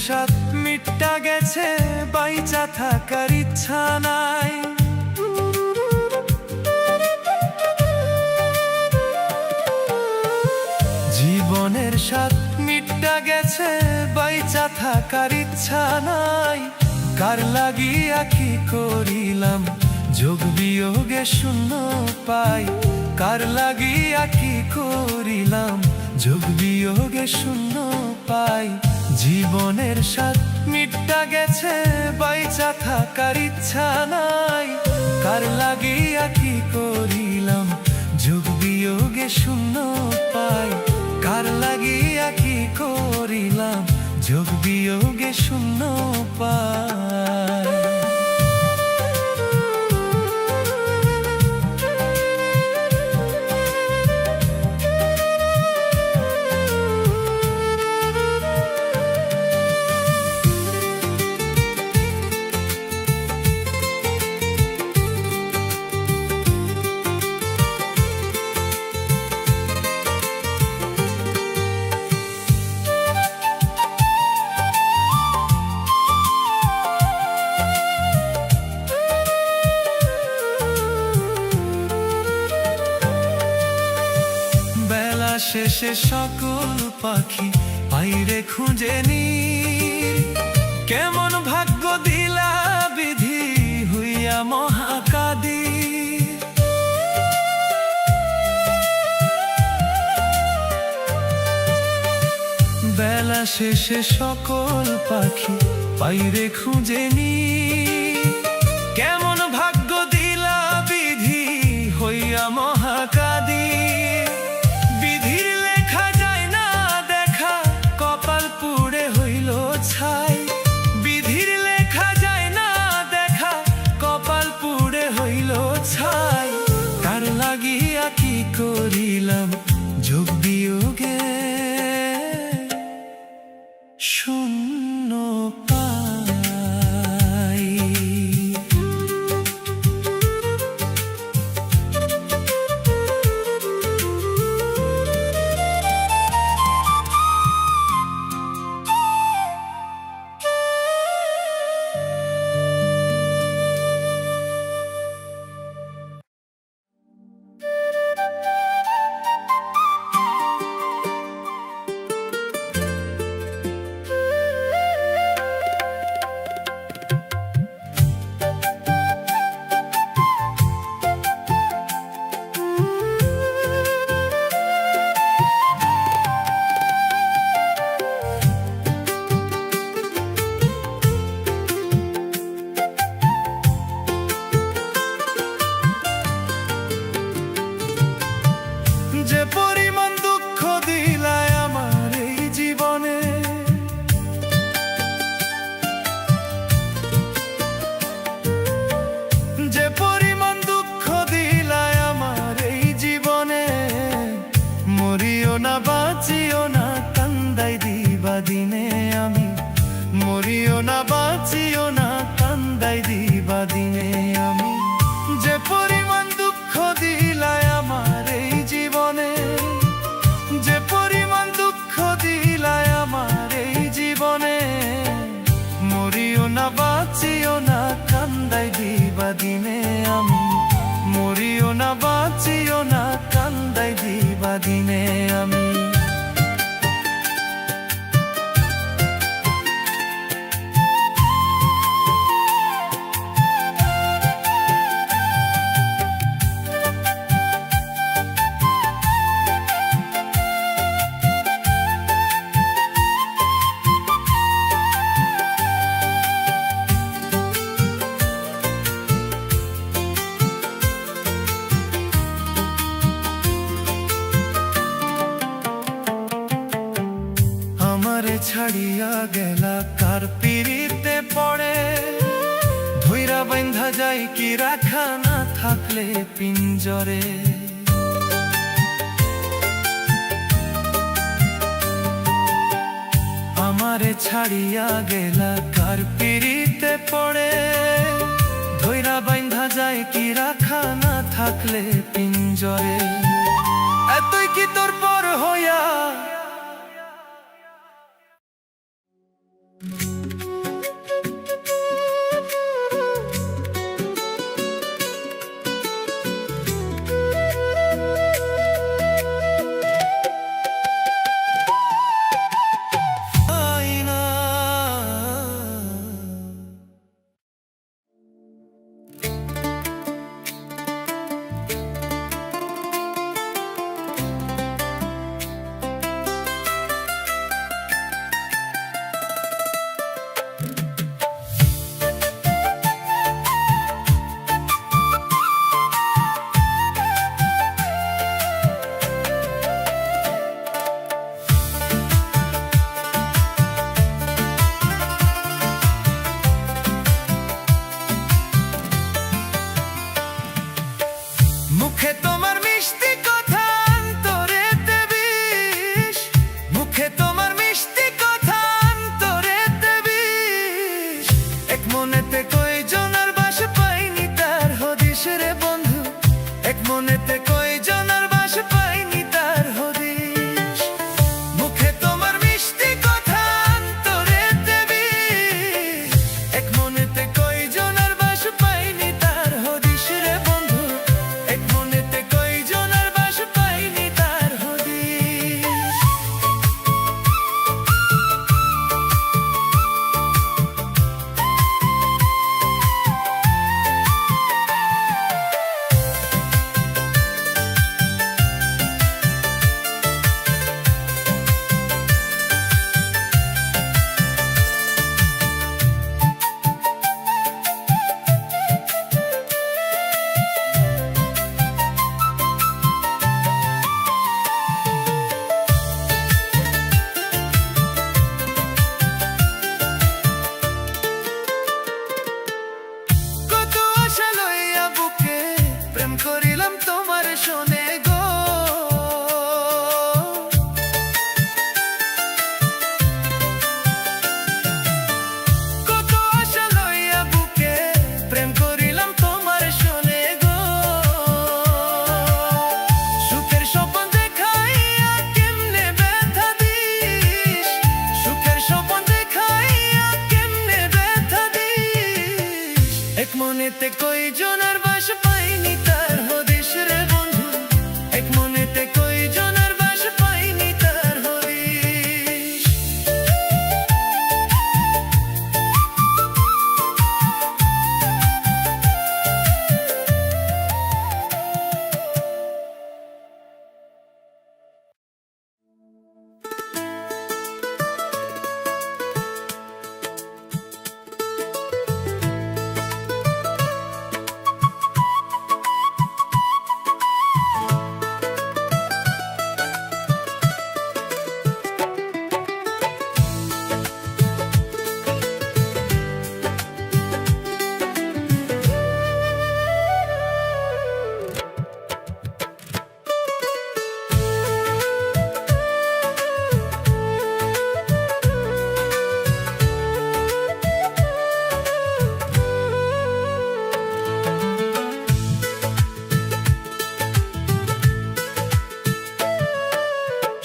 স্বাদ মিটটা গেছে, বাইচা থাকার ইচ্ছা নাই। জীবনের স্বাদ মিটটা গেছে, বাইচা থাকার ইচ্ছা নাই। কার লাগিয়া কি করিলাম, যোগ বিয়োগে শূন্য পাই। কার লাগিয়া কি করিলাম, যোগ বিয়োগে শূন্য পাই। জীবনের স্বাদ মিটটা গেছে, বাইচা থাকার ইচ্ছা নাই। কার লাগিয়া কি করিলাম, যোগ বিয়োগে শূন্য পাই। কার লাগিয়া কি করিলাম, যোগ বিয়োগে শূন্য পাই। শেষে সকল পাখি বাইরে খুঁজে নীর। কেমন ভাগ্য দিলা বিধি, হইয়া মহাকাদির। বেলা শেষে সকল পাখি বাইরে খুঁজে নীর। কেমন ভাগ্য দিলা বিধি, হইয়া মহাকাদির। বিধির লেখা যায় না দেখা, কপাল পুড়ে হইল ছাই। বিধির লেখা যায় না দেখা, কপাল পুড়ে হইল ছাই। কার লাগিয়া কি করিলাম, যোগ বিয়োগে শূন্য পাই। যে পরিমাণ দুঃখ দিলায় আমার এই জীবনে, যে পরিমাণ দুঃখ দিলায় আমার এই জীবনে। মরিও না বাঁচিও না, কান্দাই দিবা দিনে আমি। মরিও না বাঁচিও না, কান্দাই দিবা দিনে আমি। যে পরিমাণ দুঃখ দিলায় আমার এই জীবনে, যে পরিমাণ দুঃখ দিলায় আমার এই জীবনে। মরিও না বাঁচিও না, কান্দাই দিবা দিনে আমি। মরিও না বাঁচিও না, কান্দাই দিবা দিনে আমি। আমারে ছাড়িয়া গেলা কার পিরিতে পড়ে। ধইরা বাঁধা যায় কি রাখা না থাকলে পিঞ্জরে। আমারে ছাড়িয়া গেলা কার পিরিতে পড়ে। ধইরা বাঁধা যায় কি রাখা না থাকলে পিঞ্জরে। এতই কি তোর পর হইয়া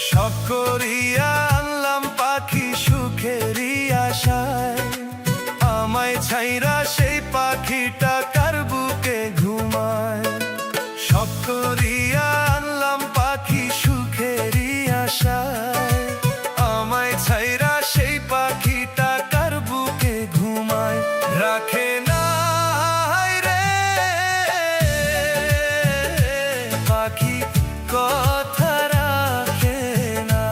শখ করিয়া আনলাম পাখি সুখেরই আশায়, আমায় ছাইরা সেই পাখিটা কার বুকে ঘুমায়। শখ করিয়া আনলাম পাখি সুখেরই আশায়, আমায় ছাইরা সেই পাখিটা কার বুকে ঘুমায়। রাখে না রে পাখি কথা রাখে না,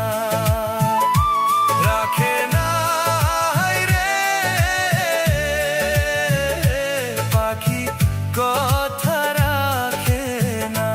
রাখে না রে পাখি কথা রাখে না।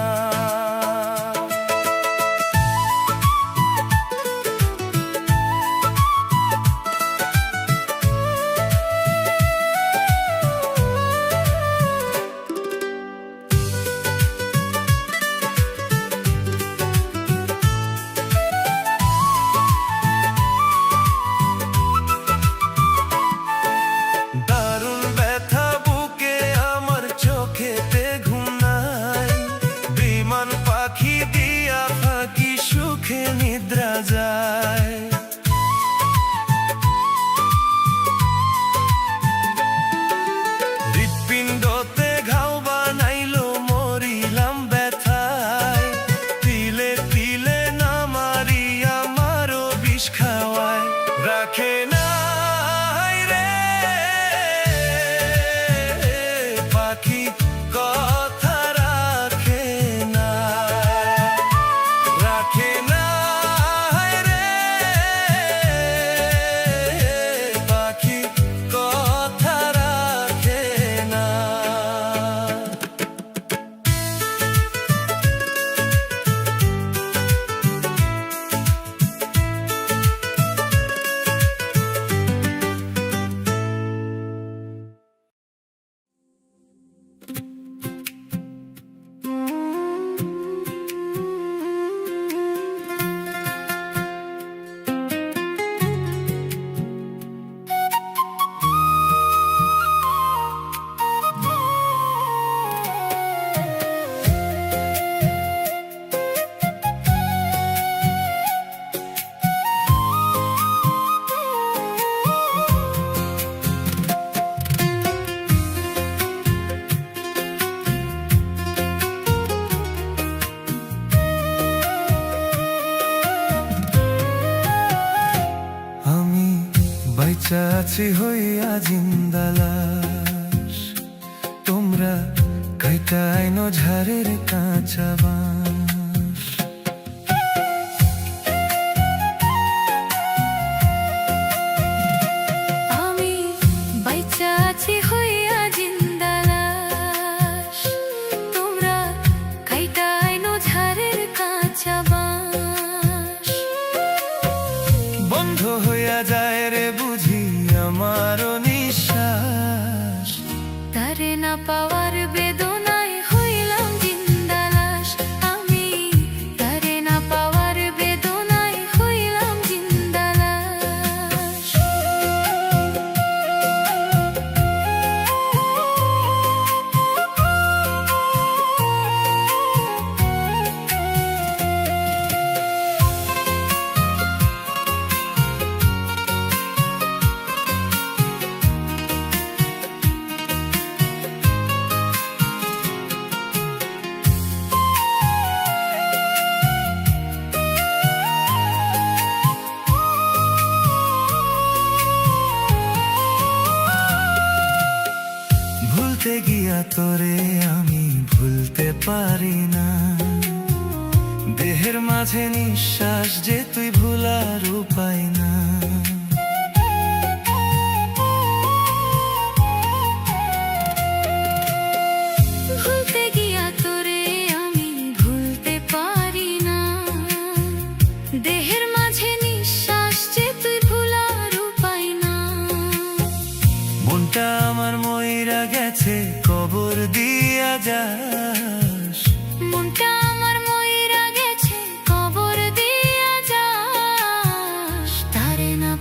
দারুণ ব্যথা বুকে আমার, চোখেতে ঘুম নাই, বিমান পাখি দিয়া ফাঁকি সুখে নিদ্রা যায়। হৃৎপিণ্ডতে ঘাও বানাইলো মরিলাম ব্যথায়, তিলে তিলে না মারিয়া মারো বিষ খাওয়ায়। রাখে না রে পাখি কথা রাখে না, রাখে না রে পাখি কথা রাখে না। আমি বাইচা আছি হইয়া জিন্দালাস, তোমরা কাইটা আইনো ঝাড়ের কাঁচা বাঁশ। আমি বাইচা আছি হইয়া জিন্দালাস, তোমরা কাইটা আইনো ঝাড়ের কাঁচা বাঁশ। বন্ধ হইয়া যায় রে বুঝি আমারও নিঃশ্বাস, তারে না পাওয়ার বেদনায় হইলাম জিন্দালাস। আমি তারে না পাওয়ার বেদনায় হইলাম জিন্দালাস। ভুলতে গিয়া তোরে আমি ভুলতে পারি না, দেহের মাঝে নিঃশ্বাস যে তুই ভুলার উপায় না। ভুলতে গিয়া তোরে আমি ভুলতে পারি না, দেহের মাঝে নিঃশ্বাস যে তুই ভুলার উপায় না। মনটা আমার মইরা গেছে কবর দিয়া যাস, মনটা আমার মইরা গেছে কবর দিয়া যাস। তারে না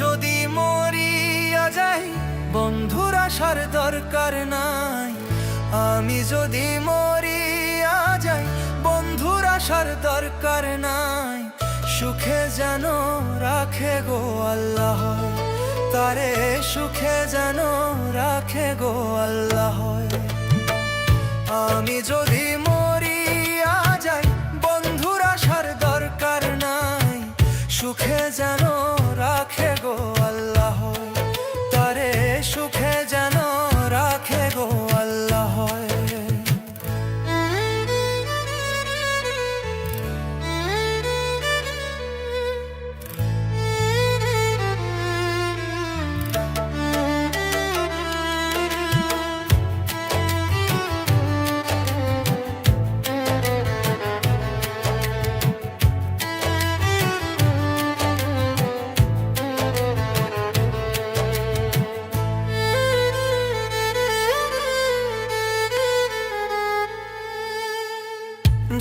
যদি মরিয়া যাই বন্ধুর আসার দরকার নাই। আমি যদি মরিয়া যাই বন্ধুর আসার দরকার নাই। সুখে যেন রাখে গো আল্লাহ, তারে সুখে যেন রাখে গো আল্লাহ। আমি যদি মরিয়া যাই বন্ধুর আসার দরকার নাই। সুখে যেন রাখে গো আল্লাহ, তারে সুখে যেন রাখে গো আল্লাহ।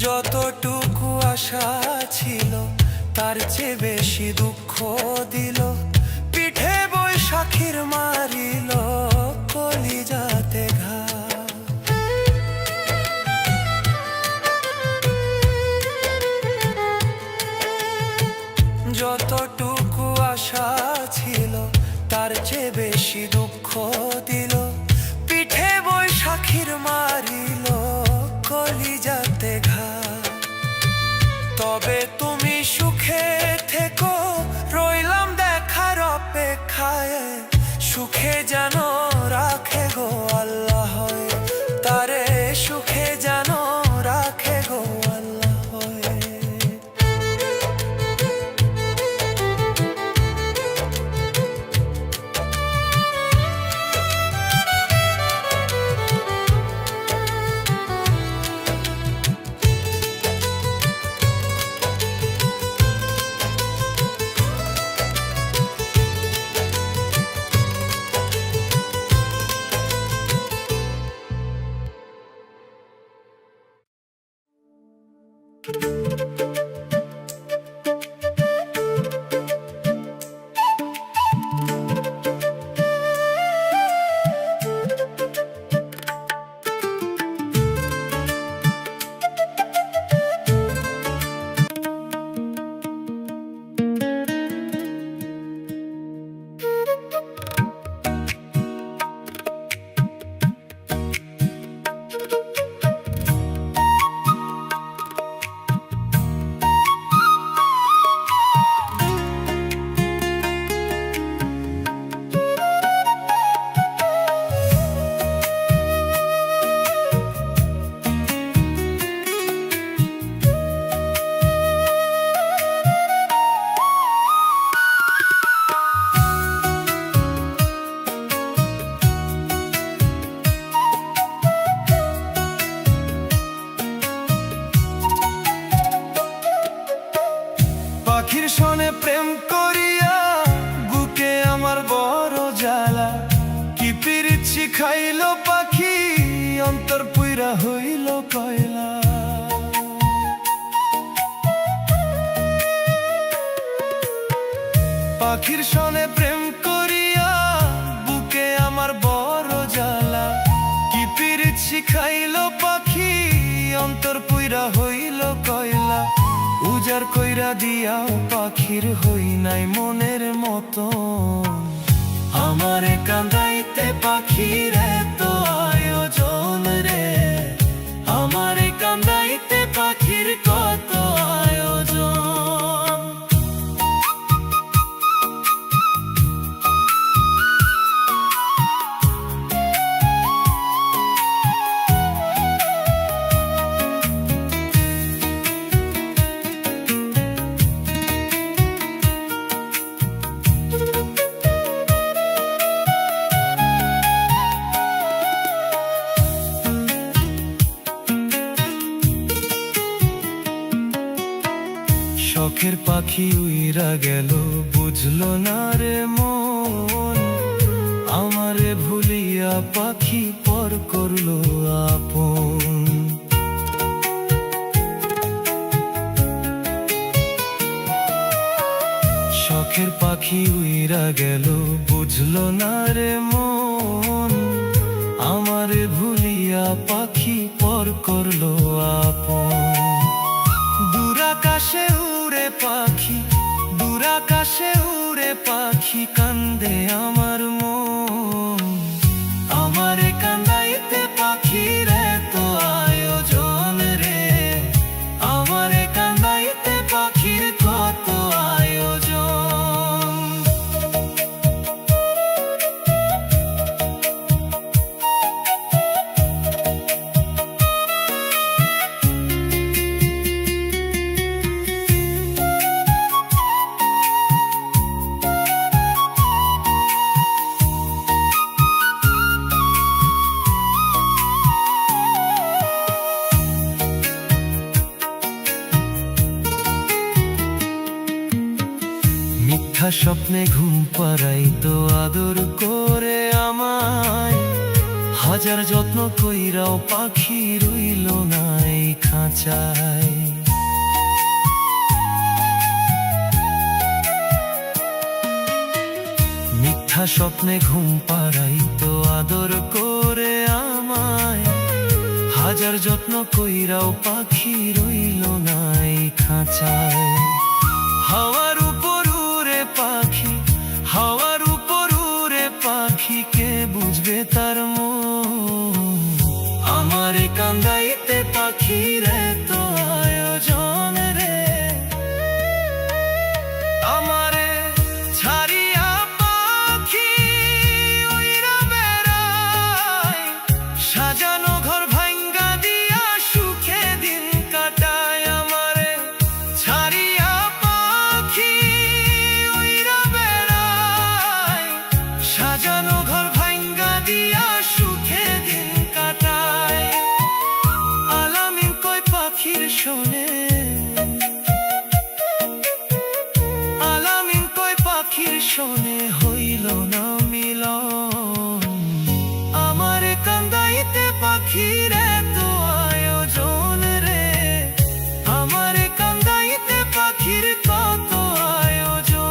যতটুকু আশা ছিল তার চেয়ে বেশি দুঃখ দিল। পিঠে বৈশাখীর মারিল কলিজাতে ঘা। যতটুকু আশা ছিল তার চেয়ে বেশি দুঃখ দিল। পিঠে বৈশাখীর মারিল কলিজাতে ঘা। তবে তুমি সুখে থেকো, রইলাম দেখার অপেক্ষায়। সুখে যেন রাখে গো আল্লাহ, তারে সুখে যেন রাখে গো আল্লাহ। পাখির সনে প্রেম করিয়া বুকে আমার বড় জ্বালা। কি পিরিত শিখাইল পাখি অন্তর পুইরা হইল কয়লা। পাখির সনে প্রেম করিয়া বুকে আমার বড় জ্বালা। কি পিরিত শিখাইল পাখি অন্তর পুইরা হইল কয়লা। উজার কইরা দিয়াও পাখির হই নাই মনের মতো। আমারে কান্দাইতে পাখির এত আয়োজন রে। আমারে কান্দাইতে পাখির কত আয়োজন। শখের পাখি উইরা গেল বুঝলো না রে মন। আমারে ভুলিয়া পাখি পর করলো আপন। শখের পাখি উইরা গেল, বুঝলো না রে মন, আমারে ভুলিয়া পাখি পর করলো আপন। দূর আকাশে উড়ে পাখি, দূর আকাশে উড়ে পাখি, কান্দে আমার মন। আমারে কান্দাইতে পাখির এত আয়োজন রে, আমারে কান্দাইতে পাখির কত আয়োজন। মিথ্যা স্বপ্নে ঘুম পাড়াইতো আদর করে আমায়, হাজার যত্ন কইরাও পাখি রইল না এই খাঁচায়। মিথ্যা স্বপ্নে ঘুম পাড়াইতো আদর করে আমায়, হাজার যত্ন কইরাও পাখি রইল না এই খাঁচায়। হাওয়ার উপর উড়ে পাখি, হাওয়ার উপর উড়ে পাখি, কে বুঝবে তার মন। আমারে কান্দাইতে পাখির এত আয়োজন রে, আমারে ছাড়িয়া পাখি উইরা বেড়ায়, সাজানো ঘর ভাঙ্গা দিয়া সুখে দিন কাটায়। আমারে ছাড়িয়া পাখি উইরা বেড়ায়, সাজানো ঘর ভাঙ্গা দিয়া সুখে দিন কাটায়। আলামিন কয় পাখির শোনে, আলামিন কয় পাখির শোনে, হইল না মিলন। আমারে কান্দাইতে পাখির এত আয়োজন রে, আমারে কান্দাইতে পাখির কত আয়োজন।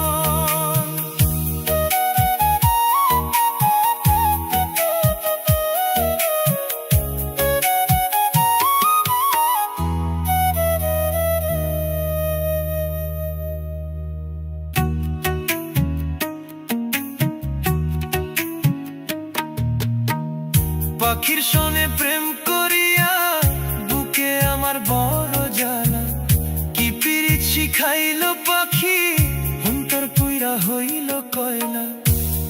পাখির সনে প্রেম করিয়া বুকে আমার বড় জ্বালা, কি পিরিত শিখাইল পাখি অন্তর পুইরা হইল কয়লা।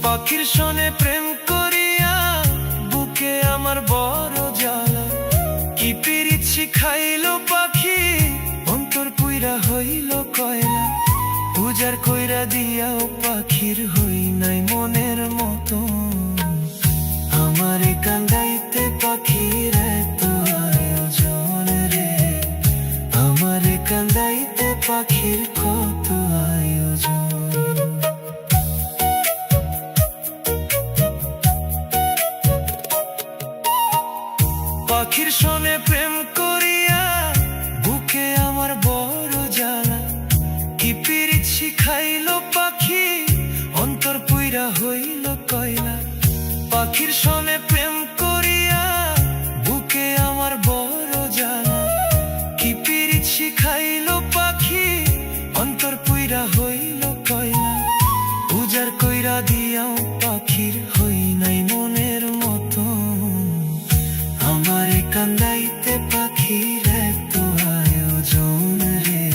পাখির সনে প্রেম করিয়া বুকে আমার বড় জ্বালা, কি পিরিত শিখাইল পাখি অন্তর পুইরা হইল কয়লা। পূজার কইরা দিয়াও পাখির হই নাই মনের মতো, আমারে কান্দাইতে পাখির এত আয়োজন রে, আমারে কান্দাইতে পাখির কত আয়োজন। পাখির সনে প্রেম করিয়া বুকে আমার বড় জ্বালা, কি পিরিত শিখাইল পাখি অন্তর পুইরা হইল কয়লা। পাখির সনে প্রেম করিয়া বুকে আমার বড় জ্বালা, কি পিরিত শিখাইল পাখি অন্তর পুইরা হইল কয়লা। পূজার কইরা দিয়াও পাখির হই নাই মনের মতো, আমারে কান্দাইতে পাখির এত আয়োজন রে,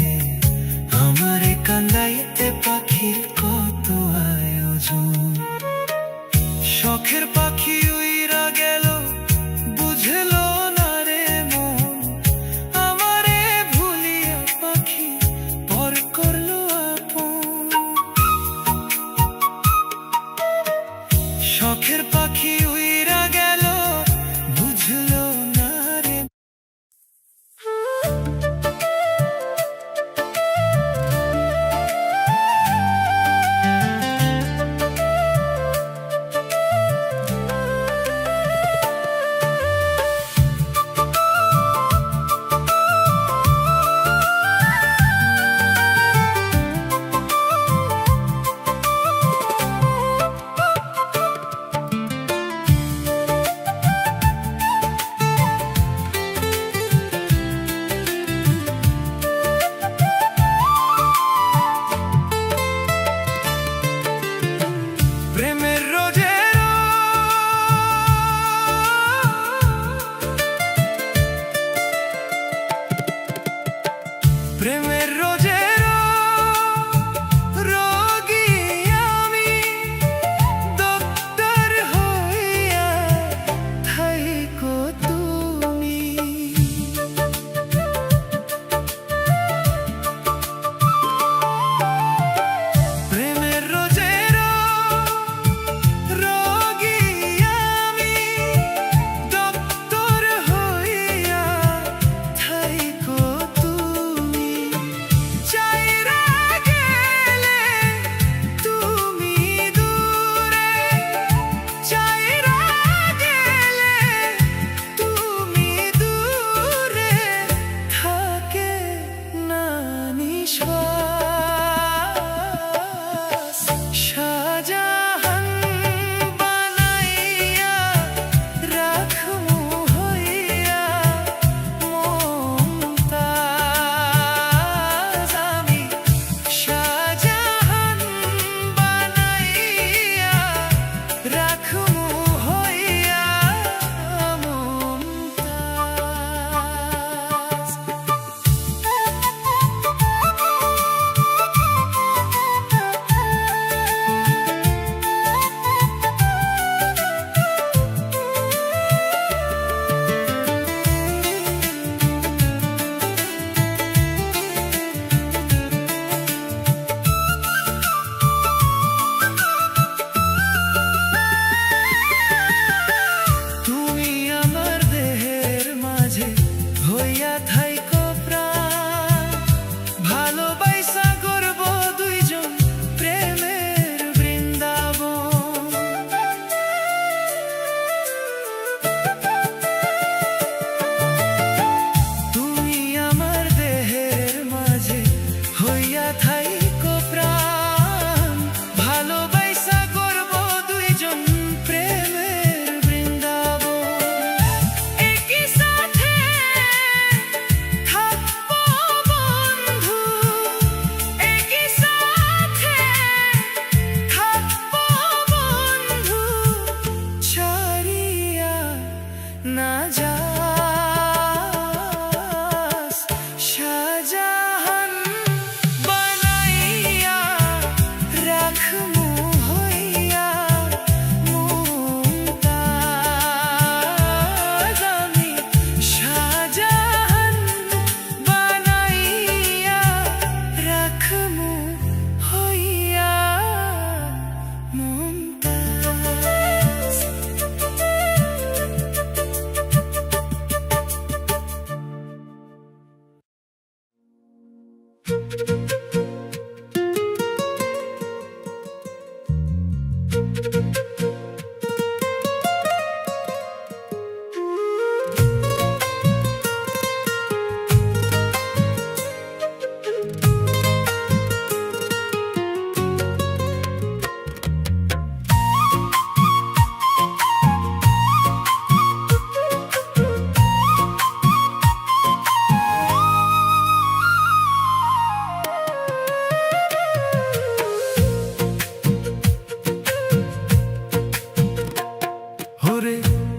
আমারে কান্দাইতে পাখির কত আয়োজন। শখের পাখি উই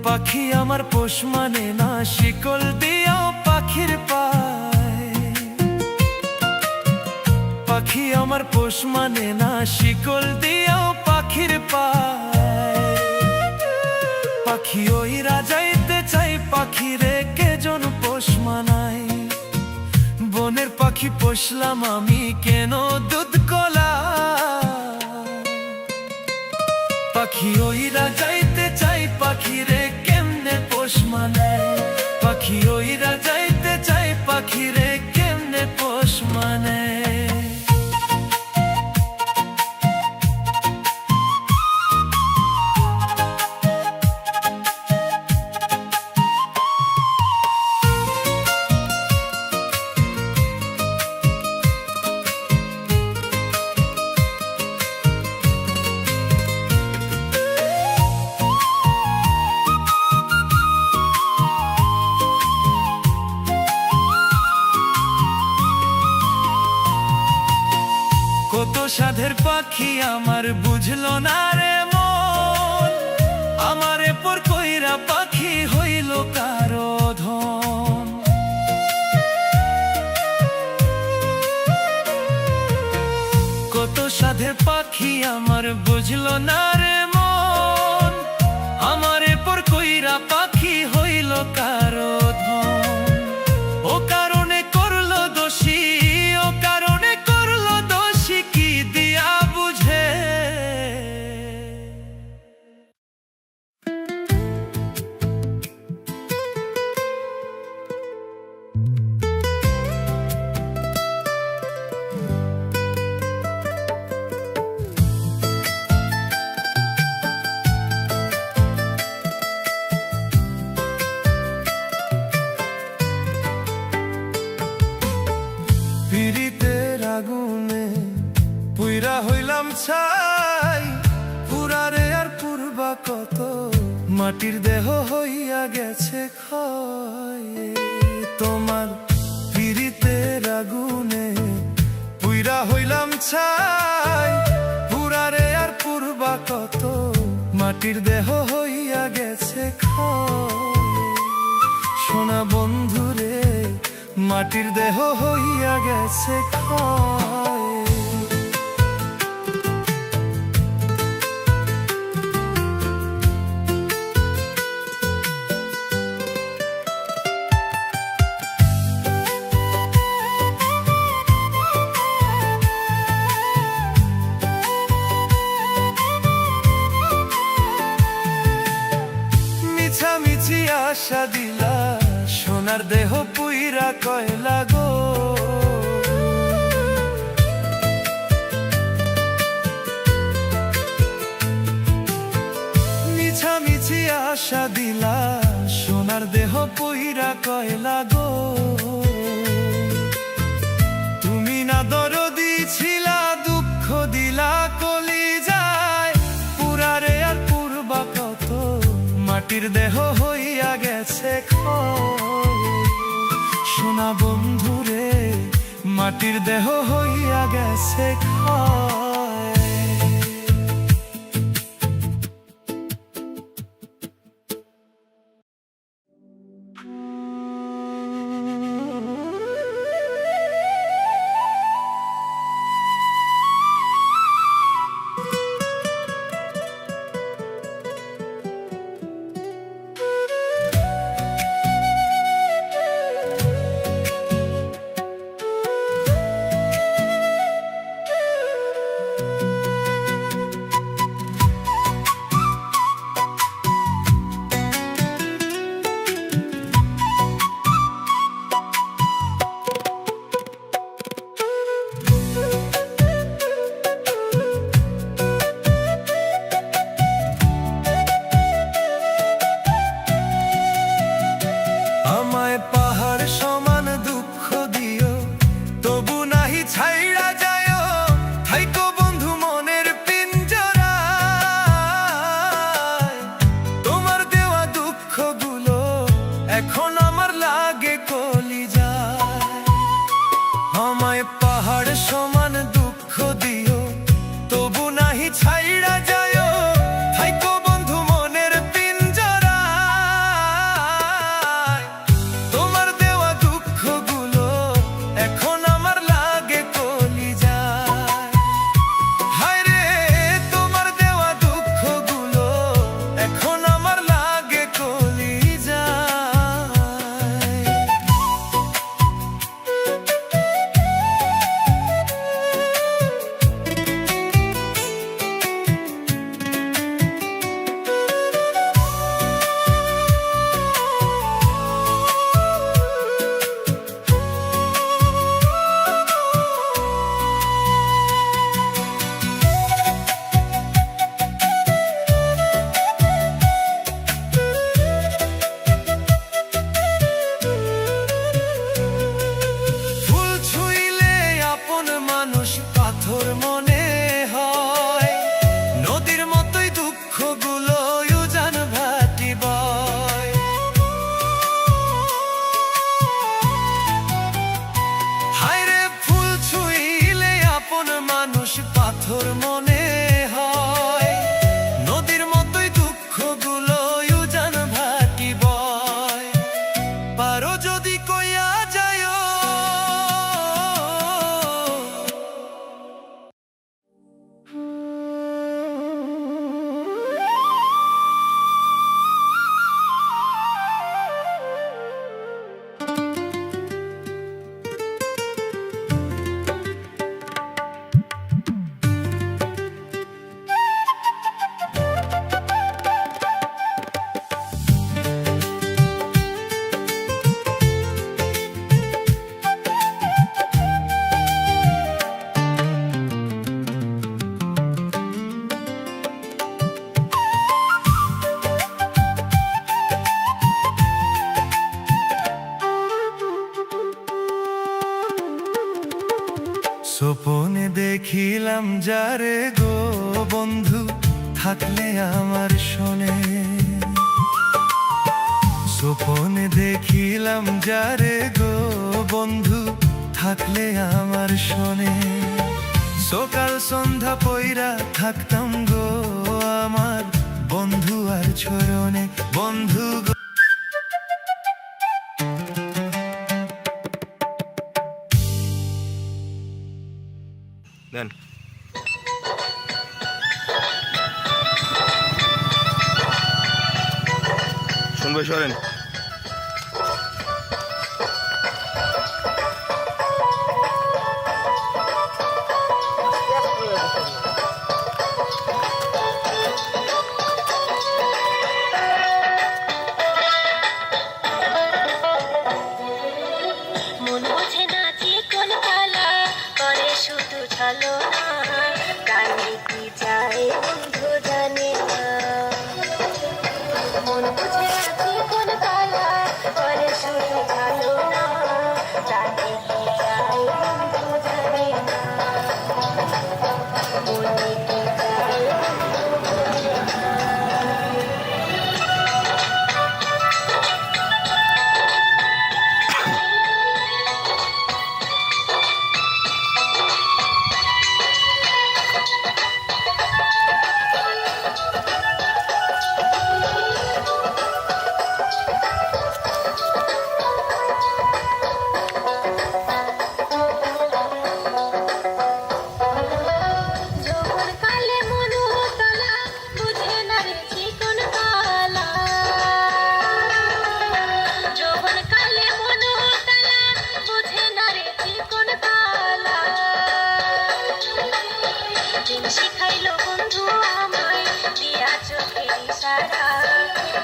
পাখি আমার পোষ মানে না, শিকল দিয়াও পাখির পায়। পাখি আমার পোষ মানে না, শিকল দিয়াও পাখির পায়। পাখি ওইরা যাইতে চাই, পাখি রে কেজন পোষ মানাই। বনের পাখি পোষলাম আমি, কেন দুধ কলা। পাখি ওইরা যাইতে চাই, পাখি রে কেমনে পোষ মানায়। পাখি ওইরা যাইতে চাই, পাখি রে কেমনে পোষ মানায়। কত সাধের পাখি আমার বুঝলো না রে মন, আমারে পর কইরা পাখি হইল কারো ধন। কত সাধের পাখি আমার বুঝলো না রে মন, আমারে পর কইরা পাখি হইল কারো ধন। ও কারণে করলো দোষী, ও কারণে করলো দোষী, কি দিয়া বুঝে। পীড়িতের আগুনে পুইরা হইলাম ছাই, পুরারে আর পূর্বা কত মাটির দেহ হইয়া গেছে ক্ষয়। তোমার পীড়িতের আগুনে পুইরা হইলাম ছাই, পুরারে আর পূর্বা কত মাটির দেহ হইয়া গেছে ক্ষয়। সোনা বন্ধুরে মাটির দেহ হইয়া গেছে ক্ষয়। মিছামিছি আশা দিলা, সোনার দেহ পুইরা কয়লা গো। মিছামিছি আশা দিলা, সোনার দেহ পুইরা কয়লা গো। তুমি না দরদি ছিলা, দুঃখ দিলা কলিজায়, পুরারে আর পূর্বা কত মাটির দেহ হইয়া গেছে ক্ষয়। সোনা বন্ধুরে মাটির দেহ হইয়া গেছে ক্ষয়। ছাইড়া যায়ো থাইকো বন্ধু মনের পিঞ্জরা। দেখিলাম যারে গো বন্ধু থাকলে আমার শোনে, স্বপনে দেখিলাম যারে গো বন্ধু থাকলে আমার শোনে। সকাল সন্ধ্যা পইরা থাকতাম গো আমার বন্ধু আর ছরণে, বন্ধু গো। দেন শুনবে সরেন। মন বোঝে না যে কোন কালা করে শুধু ছলো না, কানে কি যায় বন্ধু জানে না। মন বোঝে না যে কোন কালা করে শুধু ছলো না, কানে কি যায় বন্ধু জানে না। মনে কি যায় বন্ধু জানে না। যৌবন কালে মনু তলা বুঝে না রে চিকন কালা। যৌবন কালে মনু তলা বুঝে না রে চিকন কালা। দিন শিখাইলো বন্ধু আমায় দিয়া চোখের ইশারা,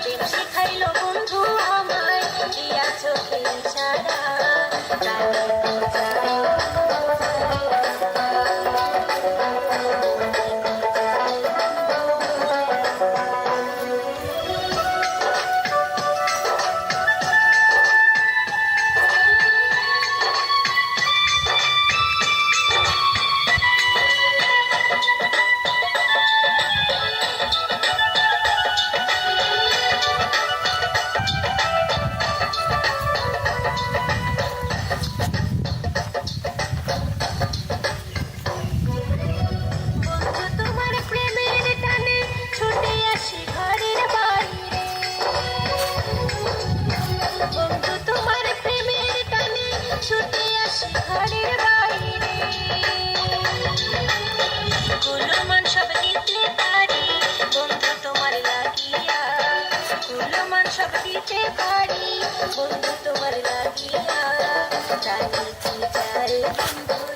দিন শিখাইলো বন্ধু আমায় দিয়া চোখের ইশারা। কানে কি যায় বন্ধু তোমার প্রেমের টানে ছুটে আসি ঘরের বাইরে। বন্ধু তোমার প্রেমের টানে ছুটে আসি ঘরের বাইরে। কুলমান সব দিতে পারি বন্ধু তোমার লাগিয়া, কুলমান সব দিতে পারি বন্ধু তোমার লাগিয়া। জানি কি চাই বন্ধু